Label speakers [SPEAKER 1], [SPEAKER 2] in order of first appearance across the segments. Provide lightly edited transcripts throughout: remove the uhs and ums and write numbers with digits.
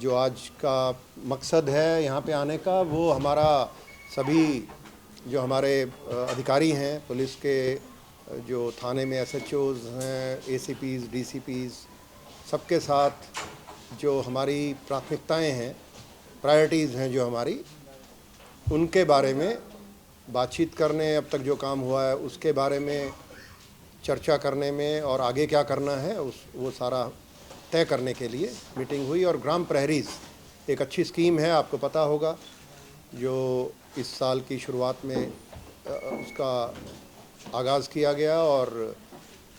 [SPEAKER 1] जो आज का मकसद है यहाँ पे आने का, वो हमारा सभी जो हमारे अधिकारी हैं पुलिस के, जो थाने में एसएचओज़ हैं, एसीपीज़, डीसीपीज़, सबके साथ जो हमारी प्राथमिकताएं हैं, प्रायोरिटीज़ हैं जो हमारी, उनके बारे में बातचीत करने, अब तक जो काम हुआ है उसके बारे में चर्चा करने में और आगे क्या करना है वो सारा तय करने के लिए मीटिंग हुई। और ग्राम प्रहरीज एक अच्छी स्कीम है, आपको पता होगा, जो इस साल की शुरुआत में उसका आगाज़ किया गया और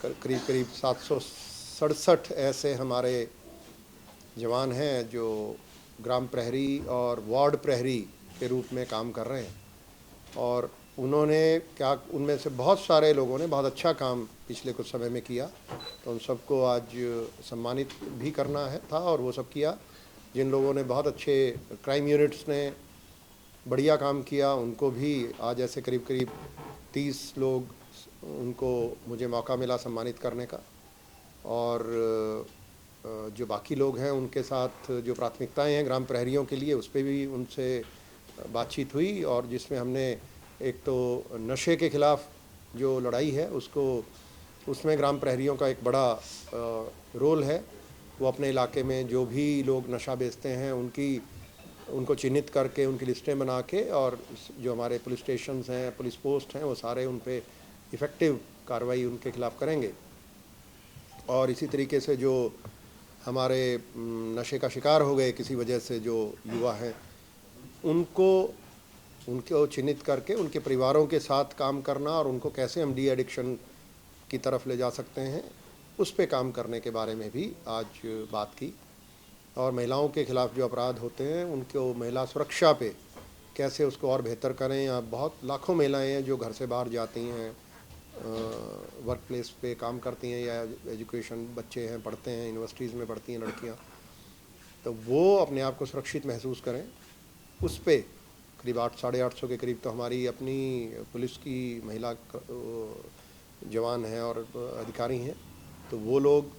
[SPEAKER 1] करीब करीब 767 ऐसे हमारे जवान हैं जो ग्राम प्रहरी और वार्ड प्रहरी के रूप में काम कर रहे हैं। और उन्होंने क्या, उनमें से बहुत सारे लोगों ने बहुत अच्छा काम पिछले कुछ समय में किया, तो उन सबको आज सम्मानित भी करना है था और वो सब किया। जिन लोगों ने बहुत अच्छे क्राइम यूनिट्स ने बढ़िया काम किया, उनको भी आज ऐसे करीब करीब 30 लोग, उनको मुझे मौका मिला सम्मानित करने का। और जो बाकी लोग हैं उनके साथ जो प्राथमिकताएं हैं ग्राम प्रहरियों के लिए, उस पर भी उनसे बातचीत हुई, और जिसमें हमने एक तो नशे के ख़िलाफ़ जो लड़ाई है उसमें ग्राम प्रहरियों का एक बड़ा रोल है। वो अपने इलाके में जो भी लोग नशा बेचते हैं उनको चिन्हित करके उनकी लिस्टें बना के, और जो हमारे पुलिस स्टेशंस हैं, पुलिस पोस्ट हैं, वो सारे उन पे इफ़ेक्टिव कार्रवाई उनके ख़िलाफ़ करेंगे। और इसी तरीके से जो हमारे नशे का शिकार हो गए किसी वजह से जो युवा हैं, उनको चिन्हित करके उनके परिवारों के साथ काम करना और उनको कैसे हम डी एडिक्शन की तरफ ले जा सकते हैं, उस पे काम करने के बारे में भी आज बात की। और महिलाओं के ख़िलाफ़ जो अपराध होते हैं उनको महिला सुरक्षा पे कैसे उसको और बेहतर करें। यहाँ बहुत लाखों महिलाएं हैं जो घर से बाहर जाती हैं, वर्क प्लेस पे काम करती हैं, या एजुकेशन, बच्चे हैं पढ़ते हैं, यूनिवर्सिटीज़ में पढ़ती हैं लड़कियाँ, तो वो अपने आप को सुरक्षित महसूस करें। उस पे करीब 800-850 के करीब तो हमारी अपनी पुलिस की महिला जवान हैं और अधिकारी हैं, तो वो लोग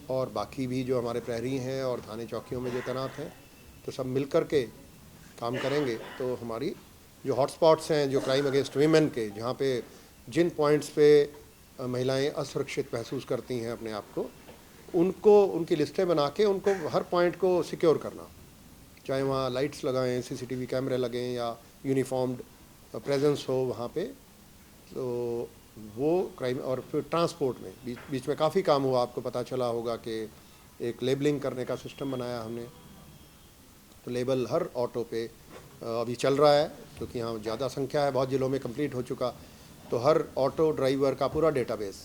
[SPEAKER 1] और बाकी भी जो हमारे प्रहरी हैं और थाने चौकियों में जो तैनात हैं, तो सब मिल कर के काम करेंगे। तो हमारी जो हॉटस्पॉट्स हैं जो क्राइम अगेंस्ट वीमेन के, जहाँ पे जिन पॉइंट्स पे महिलाएं असुरक्षित महसूस करती हैं अपने आप को, उनकी लिस्टें बना के उनको हर पॉइंट को सिक्योर करना, चाहे वहाँ लाइट्स लगाएं, सीसीटीवी कैमरे लगें, या यूनिफॉर्म्ड प्रेजेंस हो वहाँ पे। तो वो क्राइम, और फिर ट्रांसपोर्ट में बीच में काफ़ी काम हुआ, आपको पता चला होगा कि एक लेबलिंग करने का सिस्टम बनाया हमने, तो लेबल हर ऑटो पे अभी चल रहा है, क्योंकि यहाँ ज़्यादा संख्या है, बहुत जिलों में कंप्लीट हो चुका, तो हर ऑटो ड्राइवर का पूरा डेटाबेस,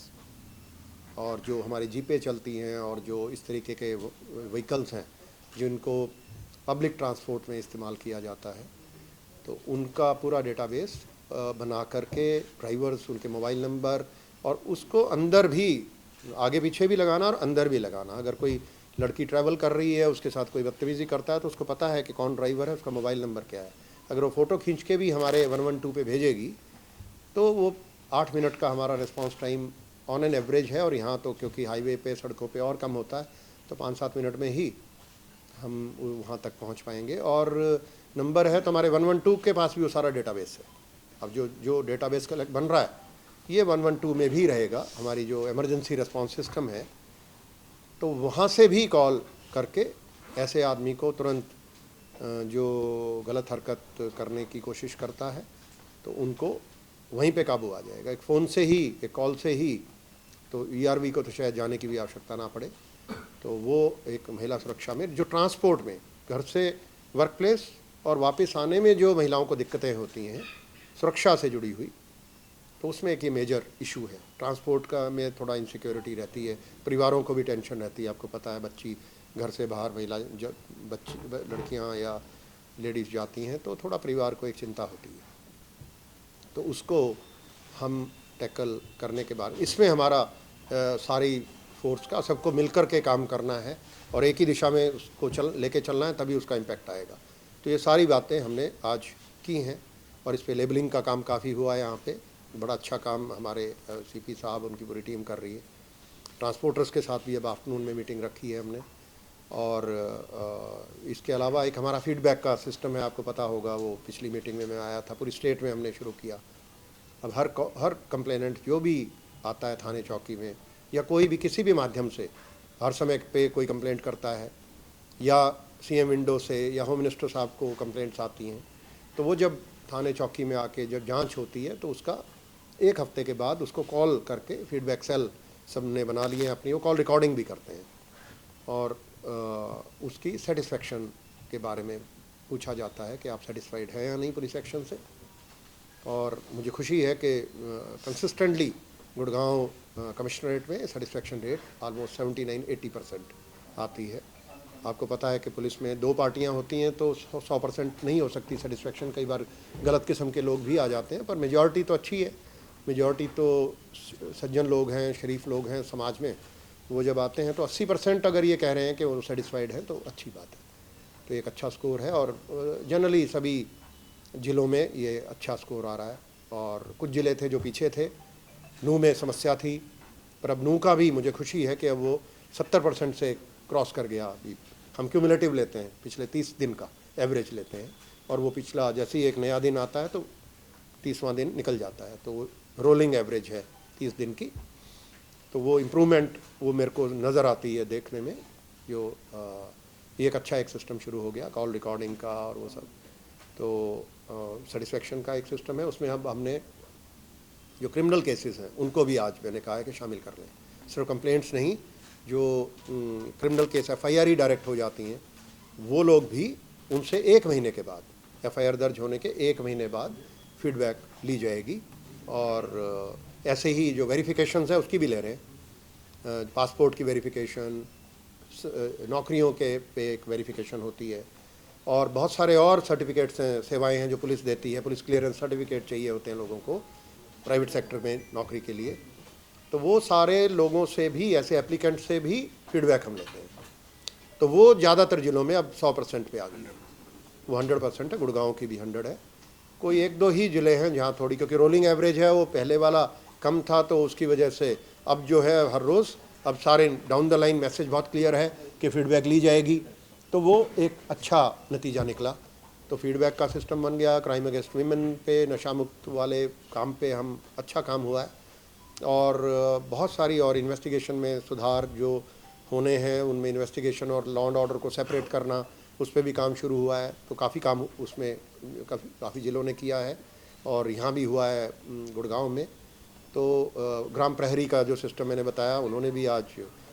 [SPEAKER 1] और जो हमारी जीपें चलती हैं और जो इस तरीके के व्हीकल्स हैं जिनको पब्लिक ट्रांसपोर्ट में इस्तेमाल किया जाता है, तो उनका पूरा डेटाबेस बना करके ड्राइवर्स, उनके मोबाइल नंबर, और उसको अंदर भी आगे पीछे भी लगाना और अंदर भी लगाना। अगर कोई लड़की ट्रैवल कर रही है, उसके साथ कोई बदतमीज़ी करता है, तो उसको पता है कि कौन ड्राइवर है, उसका मोबाइल नंबर क्या है। अगर वो फ़ोटो खींच के भी हमारे 112 पे भेजेगी, तो वो 8 मिनट का हमारा response time on an average है। और यहाँ तो क्योंकि हाईवे पे, सड़कों पे और कम होता है, तो 5-7 मिनट में ही हम वहाँ तक पहुँच पाएंगे। और नंबर है तो हमारे 112 के पास भी वो सारा डेटाबेस है। अब जो डेटाबेस कलेक्ट बन रहा है, ये 112 में भी रहेगा। हमारी जो इमरजेंसी रिस्पॉन्स सिस्टम है, तो वहाँ से भी कॉल करके ऐसे आदमी को तुरंत जो गलत हरकत करने की कोशिश करता है, तो उनको वहीं पे काबू आ जाएगा। एक फ़ोन से ही, एक कॉल से ही, तो ईआरवी को तो शायद जाने की भी आवश्यकता ना पड़े। तो वो एक महिला सुरक्षा में, जो ट्रांसपोर्ट में घर से वर्क प्लेस और वापस आने में जो महिलाओं को दिक्कतें होती हैं सुरक्षा से जुड़ी हुई, तो उसमें एक ये मेजर इशू है। ट्रांसपोर्ट का में थोड़ा इनसिक्योरिटी रहती है, परिवारों को भी टेंशन रहती है। आपको पता है, बच्ची घर से बाहर, महिला लड़कियां या लेडीज़ जाती हैं, तो थोड़ा परिवार को एक चिंता होती है। तो उसको हम टैकल करने के बाद, इसमें हमारा सारी फोर्स का, सबको मिलकर के काम करना है और एक ही दिशा में उसको लेके चलना है, तभी उसका इम्पैक्ट आएगा। तो ये सारी बातें हमने आज की हैं, और इस पे लेबलिंग का काम काफ़ी हुआ है। यहाँ पे बड़ा अच्छा काम हमारे सीपी साहब, उनकी पूरी टीम कर रही है। ट्रांसपोर्टर्स के साथ भी अब आफ्टरनून में मीटिंग रखी है हमने, और इसके अलावा एक हमारा फीडबैक का सिस्टम है, आपको पता होगा, वो पिछली मीटिंग में मैं आया था, पूरी स्टेट में हमने शुरू किया। अब हर कंप्लेनेंट जो भी आता है थाने चौकी में या कोई भी किसी भी माध्यम से हर समय पे कोई कंप्लेंट करता है या सीएम विंडो से या होम मिनिस्टर साहब को कंप्लेंट्स आती हैं, तो वो जब थाने चौकी में आके जब जांच होती है तो उसका 1 हफ्ते के बाद उसको कॉल करके फीडबैक सेल सबने बना लिए हैं अपनी, वो कॉल रिकॉर्डिंग भी करते हैं और उसकी सेटिस्फेक्शन के बारे में पूछा जाता है कि आप सेटिस्फाइड हैं या नहीं पूरी सेक्शन से। और मुझे खुशी है कि कंसिस्टेंटली गुड़गांव कमिश्नरेट में सेटिस्फेक्शन रेट ऑलमोस्ट 79-80% आती है। आपको पता है कि पुलिस में 2 पार्टियां होती हैं तो 100% नहीं हो सकती सेटिस्फेक्शन, कई बार गलत किस्म के लोग भी आ जाते हैं, पर मेजॉरिटी तो अच्छी है। मेजॉरिटी तो सज्जन लोग हैं, शरीफ लोग हैं समाज में, वो जब आते हैं तो 80% अगर ये कह रहे हैं कि वो सेटिस्फाइड है तो अच्छी बात है। तो एक अच्छा स्कोर है और जनरली सभी ज़िलों में ये अच्छा स्कोर आ रहा है। और कुछ ज़िले थे जो पीछे थे, नूह में समस्या थी, पर अब नूह का भी मुझे खुशी है कि अब वो 70% से क्रॉस कर गया। अभी हम क्यूमुलेटिव लेते हैं, पिछले 30 दिन का एवरेज लेते हैं और वो पिछला जैसे ही एक नया दिन आता है तो 30वां दिन निकल जाता है, तो वो रोलिंग एवरेज है 30 दिन की। तो वो इम्प्रूवमेंट वो मेरे को नज़र आती है देखने में, जो एक अच्छा एक सिस्टम शुरू हो गया कॉल रिकॉर्डिंग का और वो सब। तो सेटिस्फेक्शन का एक सिस्टम है, उसमें अब हमने जो क्रिमिनल केसेस हैं उनको भी आज मैंने कहा है कि शामिल कर लें। सिर्फ कंप्लेंट्स नहीं, जो क्रिमिनल केस FIR ही डायरेक्ट हो जाती हैं, वो लोग भी उनसे 1 महीने के बाद, FIR दर्ज होने के 1 महीने बाद फीडबैक ली जाएगी। और ऐसे ही जो वेरिफिकेशंस है उसकी भी ले रहे हैं, पासपोर्ट की वेरिफिकेशन, नौकरियों के पे एक वेरिफिकेशन होती है और बहुत सारे और सर्टिफिकेट्स हैं, सेवाएं हैं जो पुलिस देती है। पुलिस क्लियरेंस सर्टिफिकेट चाहिए होते हैं लोगों को प्राइवेट सेक्टर में नौकरी के लिए, तो वो सारे लोगों से भी, ऐसे एप्लीकेंट से भी फीडबैक हम लेते हैं। तो वो ज़्यादातर ज़िलों में अब 100% पे आ गई है, वो 100% है, गुड़गांव की भी 100 है। कोई 1-2 ही ज़िले हैं जहाँ थोड़ी, क्योंकि रोलिंग एवरेज है, वो पहले वाला कम था तो उसकी वजह से अब जो है हर रोज़ अब सारे डाउन द लाइन मैसेज बहुत क्लियर है कि फ़ीडबैक ली जाएगी, तो वो एक अच्छा नतीजा निकला। तो फीडबैक का सिस्टम बन गया। क्राइम अगेंस्ट वीमेन पे, नशा मुक्त वाले काम पे हम अच्छा काम हुआ है और बहुत सारी और इन्वेस्टिगेशन में सुधार जो होने हैं उनमें इन्वेस्टिगेशन और लॉ एंड ऑर्डर को सेपरेट करना, उस पर भी काम शुरू हुआ है। तो काफ़ी काम उसमें काफ़ी ज़िलों ने किया है और यहाँ भी हुआ है गुड़गांव में। तो ग्राम प्रहरी का जो सिस्टम मैंने बताया, उन्होंने भी आज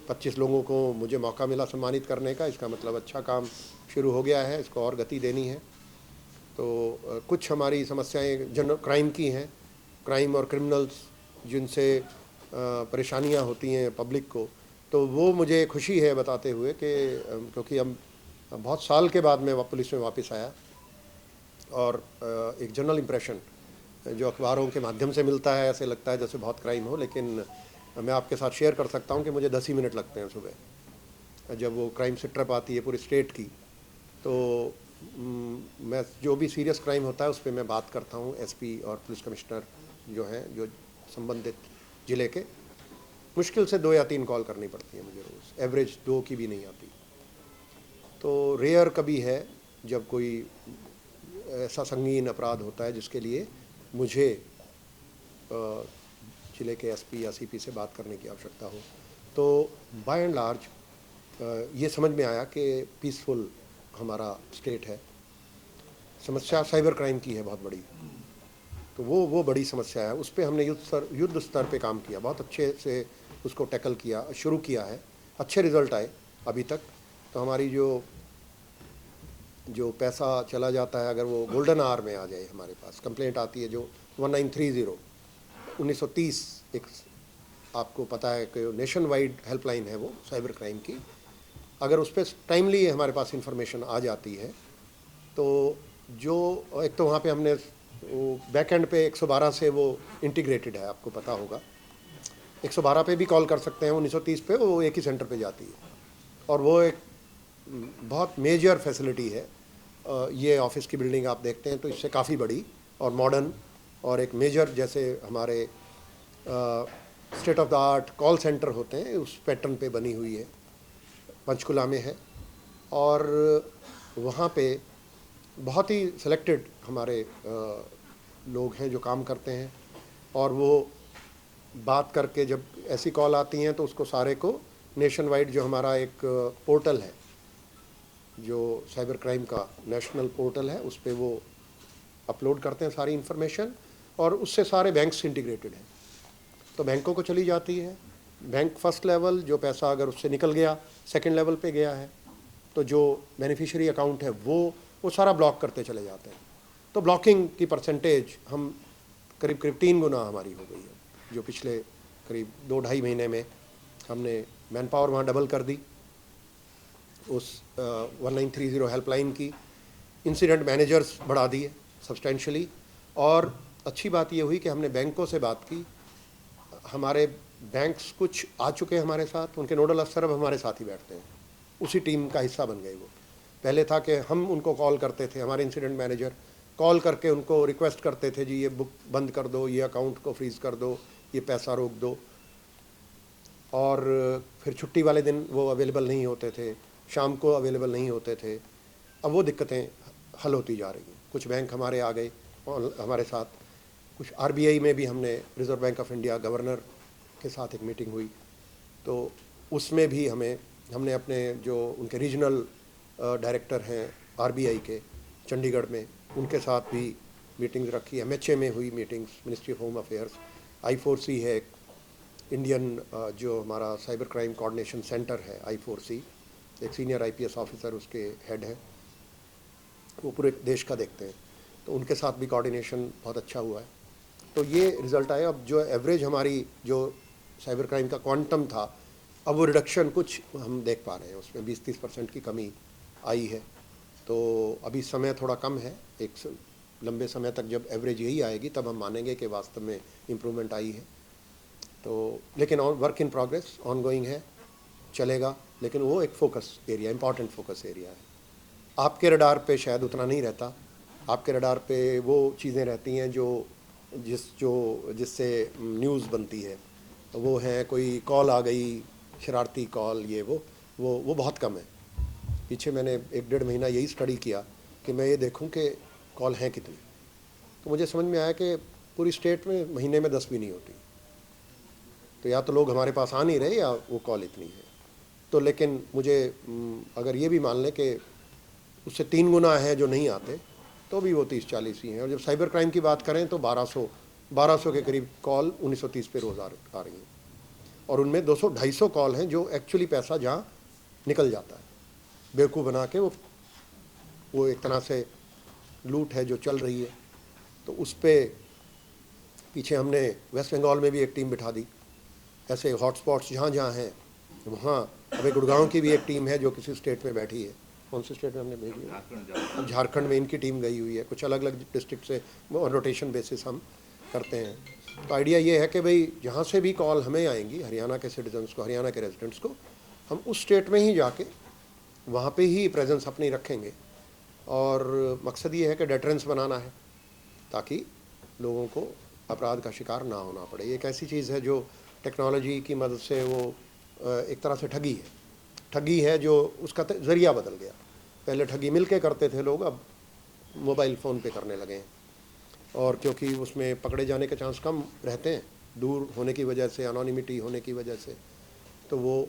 [SPEAKER 1] 25 लोगों को मुझे मौका मिला सम्मानित करने का। इसका मतलब अच्छा काम शुरू हो गया है, इसको और गति देनी है। तो कुछ हमारी समस्याएं जनरल क्राइम की हैं, क्राइम और क्रिमिनल्स जिनसे परेशानियां होती हैं पब्लिक को, तो वो मुझे खुशी है बताते हुए कि क्योंकि हम बहुत साल के बाद मैं पुलिस में वापस आया और एक जनरल इम्प्रेशन जो अखबारों के माध्यम से मिलता है, ऐसे लगता है जैसे बहुत क्राइम हो, लेकिन मैं आपके साथ शेयर कर सकता हूं कि मुझे 10 ही मिनट लगते हैं सुबह जब वो क्राइम से ट्रिप आती है पूरी स्टेट की। तो मैं जो भी सीरियस क्राइम होता है उस पर मैं बात करता हूँ। SP और पुलिस कमिश्नर जो हैं, जो संबंधित ज़िले के, मुश्किल से 2 या 3 कॉल करनी पड़ती है मुझे रोज़, एवरेज 2 की भी नहीं आती। तो रेयर कभी है जब कोई ऐसा संगीन अपराध होता है जिसके लिए मुझे ज़िले के SP या CP से बात करने की आवश्यकता हो। तो बाय एंड लार्ज ये समझ में आया कि पीसफुल हमारा स्टेट है। समस्या साइबर क्राइम की है बहुत बड़ी, तो वो बड़ी समस्या है, उस पर हमने युद्ध स्तर पे काम किया, बहुत अच्छे से उसको टैकल किया, शुरू किया है, अच्छे रिजल्ट आए अभी तक। तो हमारी जो पैसा चला जाता है, अगर वो गोल्डन आवर में आ जाए, हमारे पास कंप्लेंट आती है जो 1930 1930 एक, आपको पता है कि नेशन वाइड हेल्पलाइन है वो साइबर क्राइम की, अगर उस पर टाइमली हमारे पास इंफॉर्मेशन आ जाती है तो जो एक तो वहाँ पे हमने वो बैक एंड पे 112 से वो इंटीग्रेटेड है, आपको पता होगा 112 पे भी कॉल कर सकते हैं, 1930 पे वो एक ही सेंटर पे जाती है और वो एक बहुत मेजर फैसिलिटी है। ये ऑफिस की बिल्डिंग आप देखते हैं तो इससे काफ़ी बड़ी और मॉडर्न और एक मेजर, जैसे हमारे state of the art call centre होते हैं उस पैटर्न पे बनी हुई है, पंचकुला में है। और वहाँ पे बहुत ही सिलेक्टेड हमारे लोग हैं जो काम करते हैं, और वो बात करके जब ऐसी कॉल आती हैं तो उसको सारे को नेशन वाइड जो हमारा एक पोर्टल है, जो साइबर क्राइम का नेशनल पोर्टल है, उस पर वो अपलोड करते हैं सारी इन्फॉर्मेशन, और उससे सारे बैंक्स इंटीग्रेटेड हैं, तो बैंकों को चली जाती है। बैंक फर्स्ट लेवल जो पैसा अगर उससे निकल गया, सेकंड लेवल पे गया है, तो जो बेनिफिशियरी अकाउंट है वो सारा ब्लॉक करते चले जाते हैं। तो ब्लॉकिंग की परसेंटेज हम करीब 3 गुना हमारी हो गई है, जो पिछले करीब 2-2.5 महीने में हमने मैन पावर वहाँ डबल कर दी उस 1930 हेल्पलाइन की। इंसिडेंट मैनेजर्स बढ़ा दिए सब्सटेंशली, और अच्छी बात ये हुई कि हमने बैंकों से बात की। हमारे बैंक्स कुछ आ चुके हैं हमारे साथ, उनके नोडल अफसर अब हमारे साथ ही बैठते हैं, उसी टीम का हिस्सा बन गए वो। पहले था कि हम उनको कॉल करते थे, हमारे इंसिडेंट मैनेजर कॉल करके उनको रिक्वेस्ट करते थे, जी ये बुक बंद कर दो, ये अकाउंट को फ्रीज़ कर दो, ये पैसा रोक दो, और फिर छुट्टी वाले दिन वो अवेलेबल नहीं होते थे, शाम को अवेलेबल नहीं होते थे। अब वो दिक्कतें हल होती जा रही हैं। कुछ बैंक हमारे आ गए हमारे साथ, कुछ आरबीआई में भी हमने, reserve bank of India governor के साथ एक मीटिंग हुई, तो उसमें भी हमने अपने जो उनके रीजनल डायरेक्टर हैं आरबीआई के चंडीगढ़ में, उनके साथ भी मीटिंग्स रखी। एमएचए में हुई meetings, ministry of home affairs. I4C है इंडियन जो हमारा साइबर क्राइम कोऑर्डिनेशन सेंटर है, I4C, एक सीनियर IPS ऑफिसर उसके हेड हैं, वो पूरे देश का देखते हैं, तो उनके साथ भी कोऑर्डिनेशन बहुत अच्छा हुआ है। तो ये रिज़ल्ट आया। अब जो एवरेज हमारी जो साइबर क्राइम का क्वांटम था, अब वो रिडक्शन कुछ हम देख पा रहे हैं, उसमें 20-30% की कमी आई है। तो अभी समय थोड़ा कम है, एक लंबे समय तक जब एवरेज यही आएगी तब हम मानेंगे कि वास्तव में इम्प्रूवमेंट आई है। तो लेकिन वर्क इन प्रोग्रेस, ऑनगोइंग है, चलेगा, लेकिन वो एक focus area, important focus area है। आपके रडार पे शायद उतना नहीं रहता, आपके रडार पे वो चीज़ें रहती हैं जिससे न्यूज़ बनती है, वो है कोई कॉल आ गई, शरारती कॉल, ये वो बहुत कम है। पीछे मैंने 1-1.5 महीना यही स्टडी किया कि मैं ये देखूं कि कॉल हैं कितनी, तो मुझे समझ में आया कि पूरी स्टेट में महीने में 10 भी नहीं होती। तो या तो लोग हमारे पास आ नहीं रहे या वो कॉल इतनी है। तो लेकिन मुझे अगर ये भी मान लें कि उससे 3 गुना है जो नहीं आते, तो भी वो 30-40 ही हैं। और जब साइबर क्राइम की बात करें तो 1200 के करीब कॉल 1930 पे रोज़ आ रही हैं, और उनमें 200-250 कॉल हैं जो एक्चुअली पैसा जहाँ निकल जाता है, बेवकूफ़ बना के वो एक तरह से लूट है जो चल रही है। तो उस पर पीछे हमने वेस्ट बंगाल में भी एक टीम बिठा दी, ऐसे हॉटस्पॉट्स जहाँ जहाँ हैं वहाँ। अभी गुड़गांव की भी एक टीम है जो किसी स्टेट में बैठी है, कौन से स्टेट में हमने भेजी है, झारखंड में इनकी टीम गई हुई है। कुछ अलग अलग डिस्ट्रिक्ट से ऑन रोटेशन बेसिस हम करते हैं। तो आइडिया ये है कि भाई जहाँ से भी कॉल हमें आएंगी, हरियाणा के सिटीजन्स को, हरियाणा के रेजिडेंट्स को, हम उस स्टेट में ही जाके वहाँ पे ही प्रेजेंस अपनी रखेंगे, और मकसद ये है कि डेटरेंस बनाना है ताकि लोगों को अपराध का शिकार ना होना पड़े। ये एक ऐसी चीज़ है जो टेक्नोलॉजी की मदद से वो एक तरह से ठगी है जो उसका ज़रिया बदल गया। पहले ठगी मिल के करते थे लोग, अब मोबाइल फ़ोन पे करने लगे हैं, और क्योंकि उसमें पकड़े जाने के चांस कम रहते हैं दूर होने की वजह से, अनोनिमिटी होने की वजह से, तो वो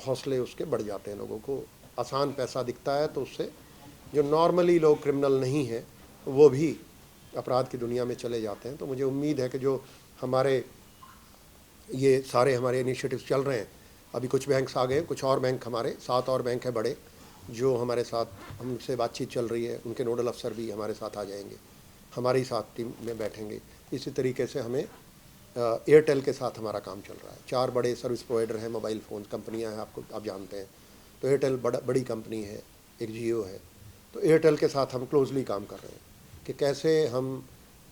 [SPEAKER 1] हौसले उसके बढ़ जाते हैं। लोगों को आसान पैसा दिखता है, तो उससे जो नॉर्मली लोग क्रिमिनल नहीं हैं वो भी अपराध की दुनिया में चले जाते हैं। तो मुझे उम्मीद है कि जो हमारे ये सारे हमारे इनिशिएटिव्स चल रहे हैं, अभी कुछ बैंक्स आ गए, कुछ और बैंक, हमारे 7 और बैंक हैं बड़े जो हमारे साथ, हमसे बातचीत चल रही है, उनके नोडल अफसर भी हमारे साथ आ जाएंगे, हमारी साथ टीम में बैठेंगे। इसी तरीके से हमें एयरटेल के साथ हमारा काम चल रहा है। 4 बड़े सर्विस प्रोवाइडर हैं, मोबाइल फ़ोन कंपनियां हैं, आप जानते हैं। तो एयरटेल बड़ी कंपनी है, एक जियो है, तो एयरटेल के साथ हम क्लोजली काम कर रहे हैं कि कैसे हम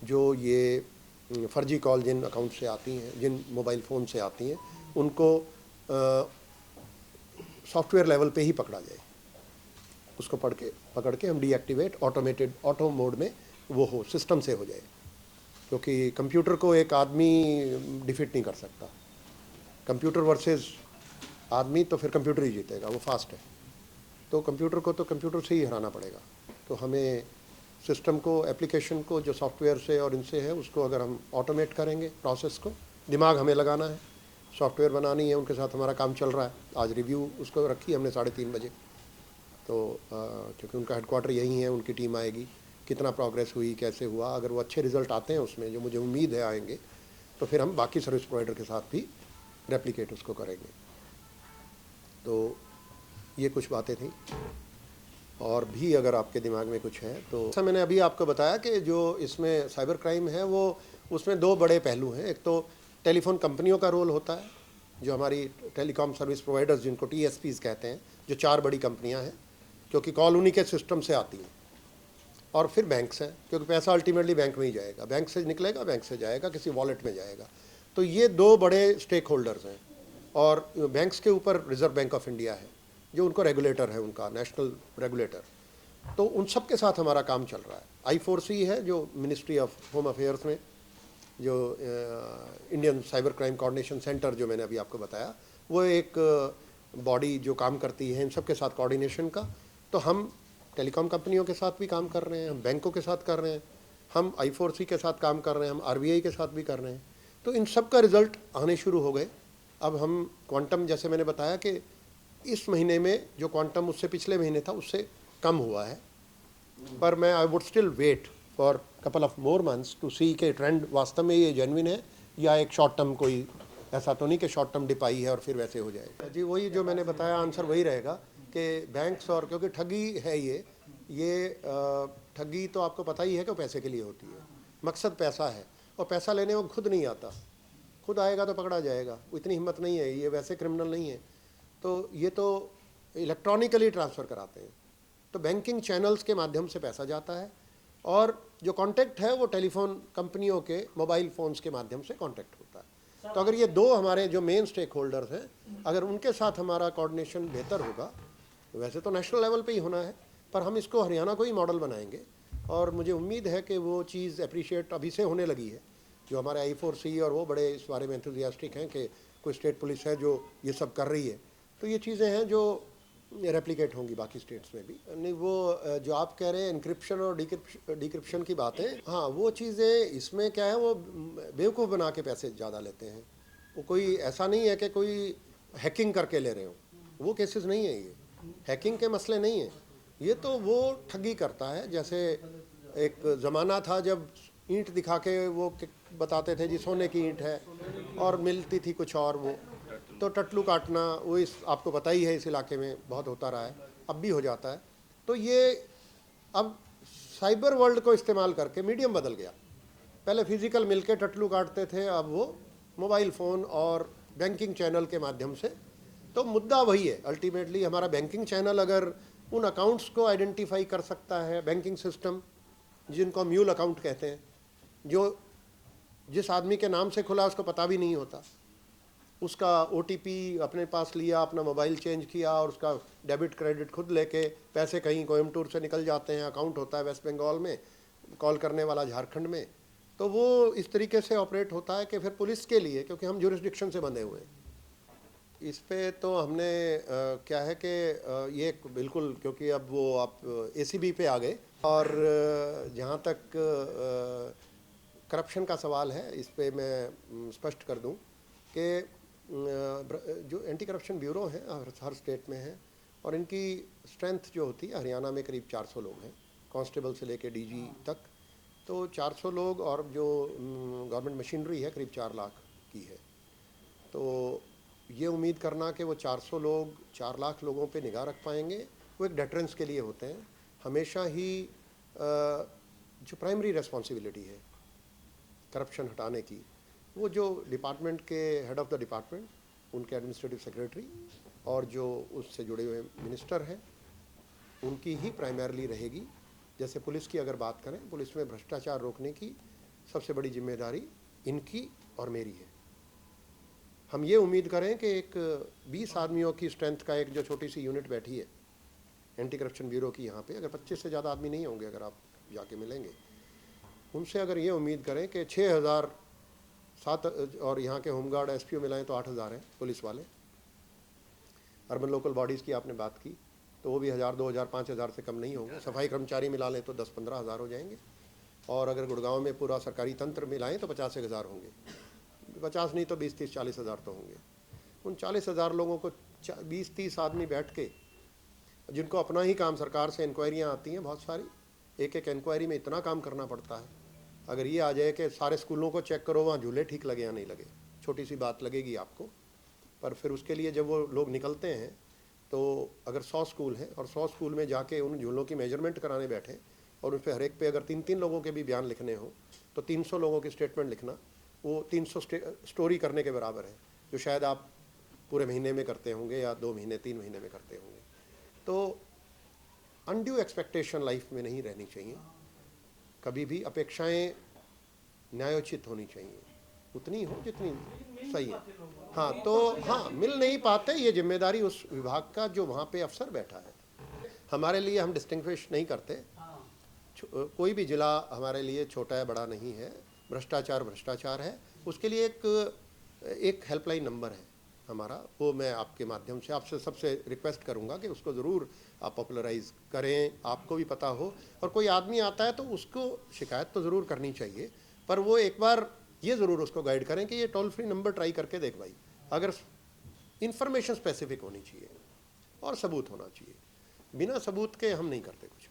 [SPEAKER 1] जो ये फर्जी कॉल जिन अकाउंट से आती हैं, जिन मोबाइल फ़ोन से आती हैं, उनको सॉफ्टवेयर लेवल पे ही पकड़ा जाए, उसको पकड़ के हम डीएक्टिवेट, ऑटोमेटेड ऑटो मोड में वो हो, सिस्टम से हो जाए, क्योंकि कंप्यूटर को एक आदमी डिफीट नहीं कर सकता। कंप्यूटर वर्सेस आदमी, तो फिर कंप्यूटर ही जीतेगा, वो फास्ट है। तो कंप्यूटर से ही हराना पड़ेगा। तो हमें सिस्टम को, एप्लीकेशन को जो सॉफ्टवेयर से और इनसे है, उसको अगर हम ऑटोमेट करेंगे, प्रोसेस को, दिमाग हमें लगाना है, सॉफ्टवेयर बनानी है, उनके साथ हमारा काम चल रहा है। आज रिव्यू उसको रखी हमने 3:30 बजे, तो क्योंकि उनका हेडक्वार्टर यहीं है, उनकी टीम आएगी, कितना प्रोग्रेस हुई, कैसे हुआ। अगर वो अच्छे रिजल्ट आते हैं उसमें, जो मुझे उम्मीद है आएंगे, तो फिर हम बाकी सर्विस प्रोवाइडर के साथ भी रेप्लिकेट उसको करेंगे। तो ये कुछ बातें थी, और भी अगर आपके दिमाग में कुछ है तो। जैसा मैंने अभी आपको बताया कि जो इसमें साइबर क्राइम है, वो उसमें 2 बड़े पहलू हैं। एक तो टेलीफोन कंपनियों का रोल होता है, जो हमारी टेलीकॉम सर्विस प्रोवाइडर्स, जिनको TSPs कहते हैं, जो 4 बड़ी कंपनियां हैं, क्योंकि कॉल उन्हीं के सिस्टम से आती हैं। और फिर बैंक्स हैं, क्योंकि पैसा अल्टीमेटली बैंक में ही जाएगा, बैंक से निकलेगा, बैंक से जाएगा, किसी वॉलेट में जाएगा। तो ये 2 बड़े स्टेक होल्डर्स हैं। और बैंक्स के ऊपर रिजर्व बैंक ऑफ इंडिया है, जो उनको रेगुलेटर है, उनका नेशनल रेगुलेटर। तो उन सब के साथ हमारा काम चल रहा है। I4C है, जो मिनिस्ट्री ऑफ होम अफेयर्स में, जो Indian cyber crime coordination centre, जो मैंने अभी आपको बताया, वो एक बॉडी जो काम करती है इन सब के साथ कोऑर्डिनेशन का। तो हम टेलीकॉम कंपनियों के साथ भी काम कर रहे हैं, हम बैंकों के साथ कर रहे हैं, हम I4C के साथ काम कर रहे हैं, हम RBI के साथ भी कर रहे हैं। तो इन सब का रिजल्ट आने शुरू हो गए। अब हम क्वांटम, जैसे मैंने बताया कि इस महीने में जो क्वांटम उससे पिछले महीने था, उससे कम हुआ है, पर मैं I would still wait for couple of more months to see के ट्रेंड वास्तव में ये जेन्युइन है, या एक शॉर्ट टर्म, कोई ऐसा तो नहीं कि शॉर्ट टर्म डिप आई है और फिर वैसे हो जाएगा। जी, वही जो मैंने बताया, आंसर वही रहेगा कि बैंक्स, और क्योंकि ठगी है ये ठगी तो आपको पता ही है कि पैसे के लिए होती है, मकसद पैसा है, और पैसा लेने वो खुद नहीं आता, खुद आएगा तो पकड़ा जाएगा, इतनी हिम्मत नहीं है, ये वैसे क्रिमिनल नहीं है। तो ये तो इलेक्ट्रॉनिकली ट्रांसफ़र कराते हैं, तो बैंकिंग चैनल्स के माध्यम से पैसा जाता है, और जो कांटेक्ट है वो टेलीफोन कंपनियों के मोबाइल फ़ोन्स के माध्यम से कांटेक्ट होता है। तो अगर ये 2 हमारे जो मेन स्टेक होल्डर्स हैं, अगर उनके साथ हमारा कोऑर्डिनेशन बेहतर होगा, वैसे तो नेशनल लेवल पे ही होना है, पर हम इसको हरियाणा को ही मॉडल बनाएंगे। और मुझे उम्मीद है कि वो चीज़ अप्रिशिएट अभी से होने लगी है। जो हमारे I4C और वो बड़े इस बारे में एंथुजियास्टिक हैं कि कोई स्टेट पुलिस है जो ये सब कर रही है। तो ये चीज़ें हैं जो रेप्लिकेट होंगी बाकी स्टेट्स में भी। नहीं, वो जो आप कह रहे हैं इंक्रिप्शन और डिक्रिप्शन की बातें, हाँ, वो चीज़ें इसमें क्या है, वो बेवकूफ़ बना के पैसे ज़्यादा लेते हैं। वो कोई ऐसा नहीं है कि कोई हैकिंग करके ले रहे हो, वो केसेस नहीं है, ये हैकिंग के मसले नहीं हैं। ये तो वो ठगी करता है। जैसे एक ज़माना था जब ईंट दिखा के वो बताते थे जी सोने की ईंट है, और मिलती थी कुछ और, वो तो टटलू काटना, वो इस आपको पता ही है, इस इलाके में बहुत होता रहा है, अब भी हो जाता है। तो ये अब साइबर वर्ल्ड को इस्तेमाल करके मीडियम बदल गया। पहले फिजिकल मिलके टटलू काटते थे, अब वो मोबाइल फ़ोन और बैंकिंग चैनल के माध्यम से। तो मुद्दा वही है, अल्टीमेटली हमारा बैंकिंग चैनल अगर उन अकाउंट्स को आइडेंटिफाई कर सकता है, बैंकिंग सिस्टम, जिनको म्यूल अकाउंट कहते हैं, जो जिस आदमी के नाम से खुला उसको पता भी नहीं होता, उसका OTP अपने पास लिया, अपना मोबाइल चेंज किया, और उसका डेबिट क्रेडिट खुद लेके पैसे कहीं कोयम्बटूर से निकल जाते हैं, अकाउंट होता है वेस्ट बंगाल में, कॉल करने वाला झारखंड में। तो वो इस तरीके से ऑपरेट होता है कि फिर पुलिस के लिए, क्योंकि हम जुरिस्डिक्शन से बंधे हुए हैं, इस पे तो हमने क्या है कि ये बिल्कुल, क्योंकि अब वो आप ACB पे आ गए, और जहाँ तक करप्शन का सवाल है, इस पे मैं स्पष्ट कर दूं कि जो एंटी करप्शन ब्यूरो है हर स्टेट में है, और इनकी स्ट्रेंथ जो होती है, हरियाणा में करीब 400 लोग हैं, कांस्टेबल से लेके DG तक। तो 400 लोग, और जो गवर्नमेंट मशीनरी है करीब 4 लाख की है। तो ये उम्मीद करना कि वो 400 लोग 4 लाख लोगों पे निगाह रख पाएंगे, वो एक डेटरेंस के लिए होते हैं। हमेशा ही जो प्राइमरी रेस्पॉन्सिबिलिटी है करप्शन हटाने की, वो जो डिपार्टमेंट के हेड ऑफ़ द डिपार्टमेंट, उनके एडमिनिस्ट्रेटिव सेक्रेटरी, और जो उससे जुड़े हुए मिनिस्टर हैं, उनकी ही प्राइमरली रहेगी। जैसे पुलिस की अगर बात करें, पुलिस में भ्रष्टाचार रोकने की सबसे बड़ी जिम्मेदारी इनकी और मेरी है। हम ये उम्मीद करें कि एक 20 आदमियों की स्ट्रेंथ का एक जो छोटी सी यूनिट बैठी है एंटी करप्शन ब्यूरो की, यहाँ पे अगर 25 से ज़्यादा आदमी नहीं होंगे, अगर आप जाके मिलेंगे उनसे, अगर ये उम्मीद करें कि 6000 7, और यहाँ के होमगार्ड SPO मिलाएं तो 8000 हैं पुलिस वाले। अर्बन लोकल बॉडीज़ की आपने बात की, तो वो भी 1000, 2000, 5000 से कम नहीं होंगे। सफाई कर्मचारी मिला लें तो 10-15 हज़ार हो जाएंगे, और अगर गुड़गांव में पूरा सरकारी तंत्र मिलाएं तो 50-1000 होंगे। 50 नहीं तो 20-30-40 हज़ार तो होंगे। उन 40,000 लोगों को 20-30 आदमी बैठ के, जिनको अपना ही काम, सरकार से इंक्वायरियाँ आती हैं बहुत सारी, एक एक इंक्वायरी में इतना काम करना पड़ता है। अगर ये आ जाए कि सारे स्कूलों को चेक करो वहाँ झूले ठीक लगे या नहीं लगे, छोटी सी बात लगेगी आपको, पर फिर उसके लिए जब वो लोग निकलते हैं तो अगर 100 स्कूल हैं और 100 स्कूल में जाके उन झूलों की मेजरमेंट कराने बैठे और उन पर हर एक पे अगर 3-3 लोगों के भी बयान लिखने हो तो 300 लोगों की स्टेटमेंट लिखना वो 300 स्टोरी करने के बराबर है, जो शायद आप पूरे महीने में करते होंगे या 2 महीने 3 महीने में करते होंगे। तो अनड्यू एक्सपेक्टेशन लाइफ में नहीं रहनी चाहिए, कभी भी अपेक्षाएं न्यायोचित होनी चाहिए, उतनी हो जितनी सही है। हाँ, तो हाँ, मिल नहीं पाते, ये जिम्मेदारी उस विभाग का जो वहाँ पे अफसर बैठा है। हमारे लिए हम डिस्टिंग्विश नहीं करते, कोई भी ज़िला हमारे लिए छोटा है बड़ा नहीं है। भ्रष्टाचार भ्रष्टाचार है, उसके लिए एक हेल्पलाइन नंबर है हमारा, वो मैं आपके माध्यम से आपसे सबसे रिक्वेस्ट करूंगा कि उसको ज़रूर आप पॉपुलराइज करें, आपको भी पता हो। और कोई आदमी आता है तो उसको शिकायत तो ज़रूर करनी चाहिए, पर वो एक बार ये ज़रूर उसको गाइड करें कि ये टोल फ्री नंबर ट्राई करके देख भाई, अगर इंफॉर्मेशन स्पेसिफिक होनी चाहिए और सबूत होना चाहिए, बिना सबूत के हम नहीं करते कुछ।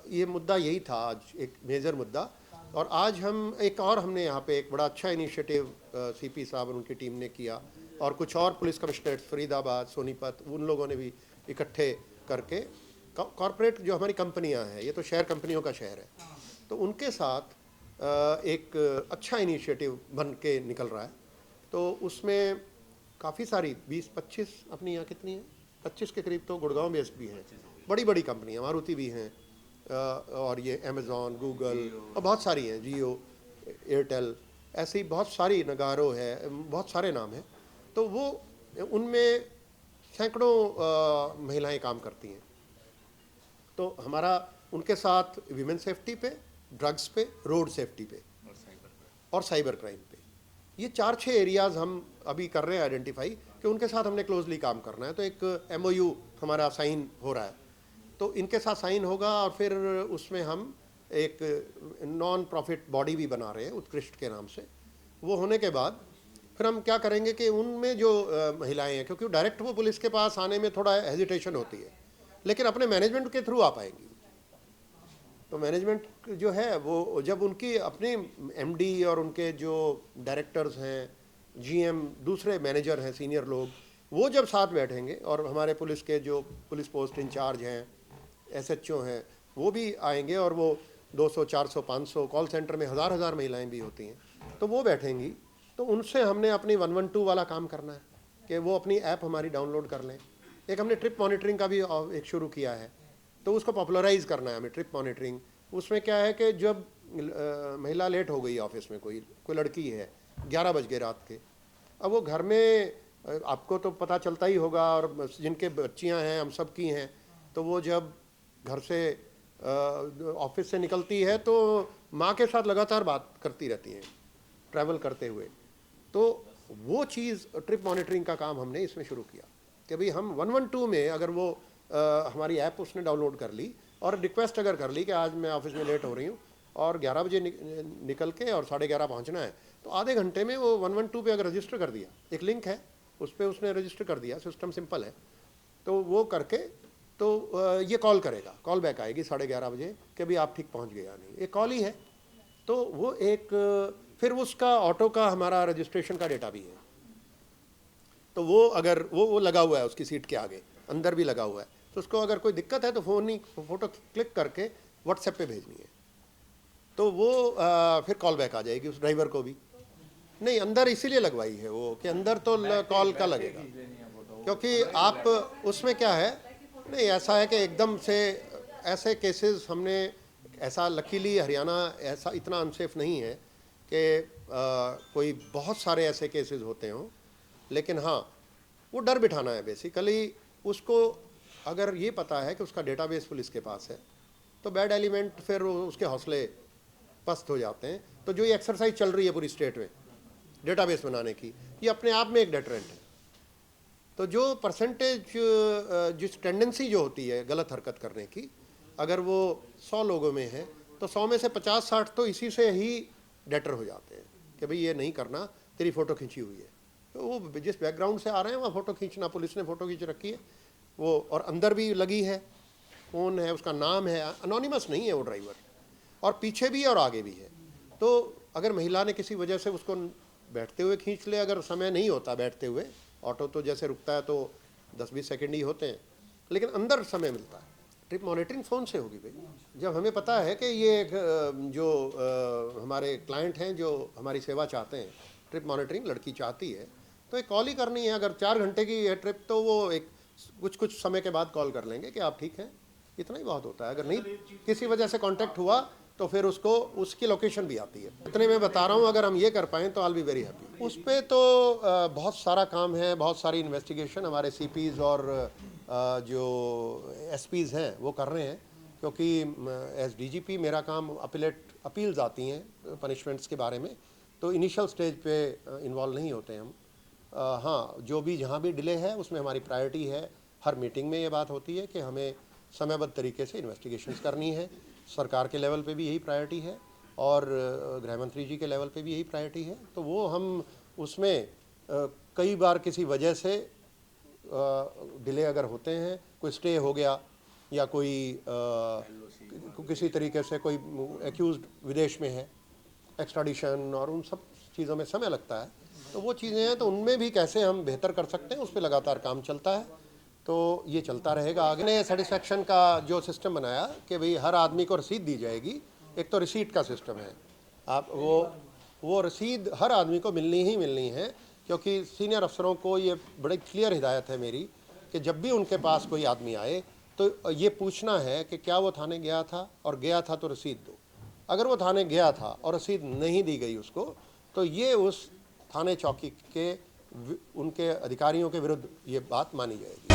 [SPEAKER 1] ये मुद्दा यही था आज, एक मेजर मुद्दा। और आज हम एक और हमने यहाँ पे एक बड़ा अच्छा इनिशिएटिव सीपी साहब और उनकी टीम ने किया, और कुछ और पुलिस कमिश्नरेट फरीदाबाद, सोनीपत, उन लोगों ने भी इकट्ठे करके कॉरपोरेट जो हमारी कंपनियां हैं, ये तो शहर कंपनियों का शहर है, तो उनके साथ एक अच्छा इनिशिएटिव बन के निकल रहा है। तो उसमें काफ़ी सारी 20-25 अपनी यहाँ कितनी है, 25 के करीब तो गुड़गांव बेस्ड भी हैं, बड़ी बड़ी कंपनियाँ, मारुति भी हैं, और ये अमेज़ॉन, गूगल और बहुत सारी हैं, जियो, एयरटेल, ऐसी बहुत सारी, नगारो है, बहुत सारे नाम हैं। तो वो उनमें सैकड़ों महिलाएं काम करती हैं। तो हमारा उनके साथ विमेन सेफ्टी पे, ड्रग्स पे, रोड सेफ्टी पे और साइबर क्राइम पे, ये 4-6 एरियाज़ हम अभी कर रहे हैं आइडेंटिफाई कि उनके साथ हमने क्लोजली काम करना है। तो एक MOU हमारा साइन हो रहा है, तो इनके साथ साइन होगा, और फिर उसमें हम एक नॉन प्रॉफिट बॉडी भी बना रहे हैं उत्कृष्ट के नाम से। वो होने के बाद फिर हम क्या करेंगे कि उनमें जो महिलाएं हैं, क्योंकि डायरेक्ट वो पुलिस के पास आने में थोड़ा हेजिटेशन होती है, लेकिन अपने मैनेजमेंट के थ्रू आ पाएंगी। तो मैनेजमेंट जो है वो जब उनकी अपनी MD और उनके जो डायरेक्टर्स हैं, GM, दूसरे मैनेजर हैं, सीनियर लोग, वो जब साथ बैठेंगे, और हमारे पुलिस के जो पुलिस पोस्ट इंचार्ज हैं, SHO हैं, वो भी आएंगे, और वो 200, 400, 500 कॉल सेंटर में हज़ार महिलाएं भी होती हैं, तो वो बैठेंगी। तो उनसे हमने अपनी 112 वाला काम करना है कि वो अपनी ऐप हमारी डाउनलोड कर लें। एक हमने ट्रिप मॉनिटरिंग का भी एक शुरू किया है, तो उसको पॉपुलराइज करना है हमें, ट्रिप मॉनिटरिंग। उसमें क्या है कि जब महिला लेट हो गई ऑफिस में, कोई लड़की है, 11 बज गए रात के, अब वो घर में, आपको तो पता चलता ही होगा, और जिनके बच्चियां हैं हम सब की हैं, तो वो जब घर से ऑफिस से निकलती है तो माँ के साथ लगातार बात करती रहती हैं ट्रैवल करते हुए। तो वो चीज़, ट्रिप मॉनिटरिंग का काम हमने इसमें शुरू किया कि भाई हम 112 में अगर वो हमारी ऐप उसने डाउनलोड कर ली और रिक्वेस्ट अगर कर ली कि आज मैं ऑफिस में लेट हो रही हूँ और 11 बजे निकल के और 11:30 पहुँचना है, तो आधे घंटे में वो 112 पे अगर रजिस्टर कर दिया, एक लिंक है उस पर उसने रजिस्टर कर दिया, सिस्टम सिंपल है, तो वो करके तो ये कॉल करेगा, कॉल बैक आएगी 11:30 बजे कि भाई आप ठीक पहुँच गए या नहीं, एक कॉल ही है। तो वो एक, फिर उसका ऑटो का हमारा रजिस्ट्रेशन का डेटा भी है, तो वो अगर वो लगा हुआ है उसकी सीट के आगे, अंदर भी लगा हुआ है, तो उसको अगर कोई दिक्कत है तो फ़ोटो क्लिक करके व्हाट्सएप पे भेजनी है, तो वो फिर कॉल बैक आ जाएगी उस ड्राइवर को भी। नहीं, अंदर इसीलिए लगवाई है वो कि अंदर तो कॉल का लगेगा, क्योंकि आप उसमें क्या है, नहीं ऐसा है कि एकदम से ऐसे केसेस हमने, ऐसा लकीली हरियाणा ऐसा इतना अनसेफ नहीं है कि कोई बहुत सारे ऐसे केसेस होते हों, लेकिन हाँ वो डर बिठाना है बेसिकली उसको। अगर ये पता है कि उसका डेटाबेस पुलिस के पास है तो बैड एलिमेंट फिर उसके हौसले पस्त हो जाते हैं। तो जो ये एक्सरसाइज चल रही है पूरी स्टेट में डेटाबेस बनाने की, ये अपने आप में एक डेटरेंट है। तो जो परसेंटेज, जिस टेंडेंसी जो होती है गलत हरकत करने की, अगर वो 100 लोगों में है तो 100 में से 50-60 तो इसी से ही डेटर हो जाते हैं कि भाई ये नहीं करना, तेरी फ़ोटो खींची हुई है। तो वो जिस बैकग्राउंड से आ रहे हैं वहाँ फ़ोटो खींचना, पुलिस ने फ़ोटो खींच रखी है वो, और अंदर भी लगी है, कौन है, उसका नाम है, अनोनिमस नहीं है वो ड्राइवर, और पीछे भी और आगे भी है। तो अगर महिला ने किसी वजह से उसको बैठते हुए खींच ले, अगर समय नहीं होता बैठते हुए, ऑटो तो जैसे रुकता है तो 10-20 सेकंड ही होते हैं, लेकिन अंदर समय मिलता है, ट्रिप मॉनिटरिंग फ़ोन से होगी भाई। जब हमें पता है कि ये एक जो हमारे क्लाइंट हैं जो हमारी सेवा चाहते हैं, ट्रिप मॉनिटरिंग लड़की चाहती है, तो एक कॉल ही करनी है। अगर 4 घंटे की है ट्रिप तो वो एक कुछ समय के बाद कॉल कर लेंगे कि आप ठीक हैं, इतना ही बहुत होता है। अगर नहीं किसी वजह से कांटेक्ट हुआ तो फिर उसको उसकी लोकेशन भी आती है। इतने में बता रहा हूँ, अगर हम ये कर पाएँ तो I will be very happy. उस पर तो बहुत सारा काम है, बहुत सारी इन्वेस्टिगेशन हमारे CPs और जो SPs हैं वो कर रहे हैं, क्योंकि एज DGP मेरा काम अपील्स आती हैं पनिशमेंट्स के बारे में, तो इनिशियल स्टेज पे इन्वॉल्व नहीं होते हम। हाँ, जो भी जहाँ भी डिले है उसमें हमारी प्रायोरिटी है। हर मीटिंग में ये बात होती है कि हमें समयबद्ध तरीके से इन्वेस्टिगेशंस करनी है। सरकार के लेवल पे भी यही प्रायोरिटी है और गृह मंत्री जी के लेवल पे भी यही प्रायोरिटी है। तो वो हम उसमें कई बार किसी वजह से डिले अगर होते हैं, कोई स्टे हो गया या कोई किसी तरीके से कोई एक्यूज्ड विदेश में है, एक्स्ट्राडिशन और उन सब चीज़ों में समय लगता है, तो वो चीज़ें हैं, तो उनमें भी कैसे हम बेहतर कर सकते हैं उस पर लगातार काम चलता है। तो ये चलता रहेगा आगे। ने सेटिस्फैक्शन का जो सिस्टम बनाया कि भाई हर आदमी को रसीद दी जाएगी, एक तो रिसीट का सिस्टम है, आप वो रसीद हर आदमी को मिलनी ही मिलनी है, क्योंकि सीनियर अफसरों को ये बड़ी क्लियर हिदायत है मेरी कि जब भी उनके पास कोई आदमी आए तो ये पूछना है कि क्या वो थाने गया था, और गया था तो रसीद दो। अगर वो थाने गया था और रसीद नहीं दी गई उसको, तो ये उस थाने चौकी के उनके अधिकारियों के विरुद्ध ये बात मानी जाएगी।